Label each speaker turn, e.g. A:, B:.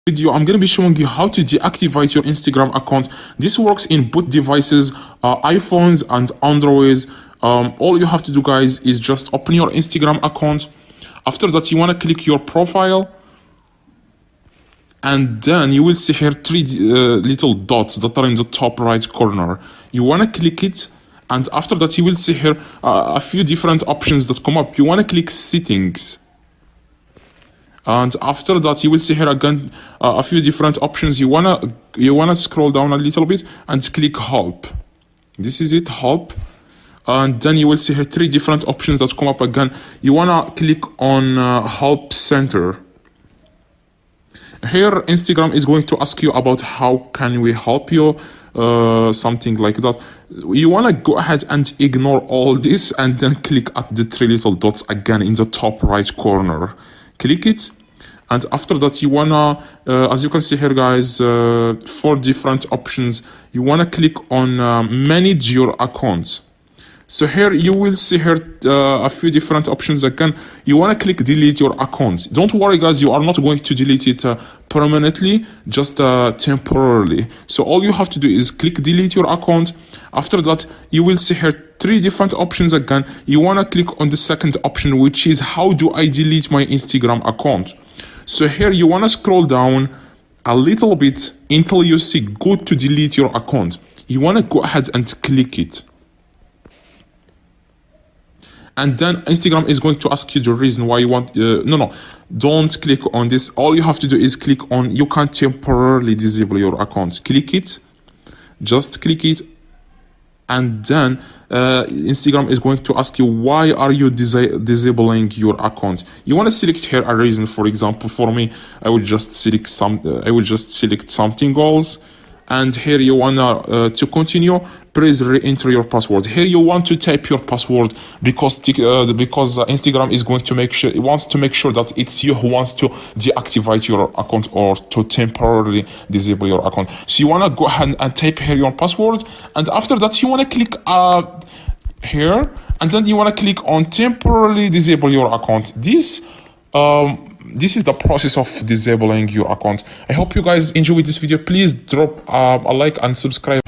A: Video, I'm going to be showing you how to deactivate your Instagram account. This works in both devices, iPhones and Androids. All you have to do, guys, is just open your Instagram account. After that, you want to click your profile, and then you will see here three little dots that are in the top right corner. You want to click it, and after that you will see here a few different options that come up. You want to click settings. And after that, you will see here again a few different options. You wanna scroll down a little bit and click help. This is it, help. And then you will see here three different options that come up again. You wanna click on help center. Here, Instagram is going to ask you about how can we help you, something like that. You wanna go ahead and ignore all this and then click at the three little dots again in the top right corner. Click it. And after that, you wanna, as you can see here, guys, 4 different options. You wanna click on manage your account. So here you will see here a few different options again. You wanna click delete your account. Don't worry, guys, you are not going to delete it permanently, just temporarily. So all you have to do is click delete your account. After that, you will see here 3 different options again. You wanna click on the second option, which is how do I delete my Instagram account? So here you wanna scroll down a little bit until you see go to delete your account. You wanna go ahead and click it. And then Instagram is going to ask you the reason why you want, no, don't click on this. All you have to do is click on, you can temporarily disable your account. Click it, just click it. And then Instagram is going to ask you, why are you disabling your account? You want to select here a reason. For example, for me, I will just select something else. And here you wanna to continue, please re-enter your password. Here you want to type your password because Instagram is going to make sure, it wants to make sure that it's you who wants to deactivate your account or to temporarily disable your account. So you wanna go ahead and type here your password, and after that you wanna click here, and then you wanna click on temporarily disable your account. This is the process of disabling your account. I hope you guys enjoyed this video. Please drop a like and subscribe.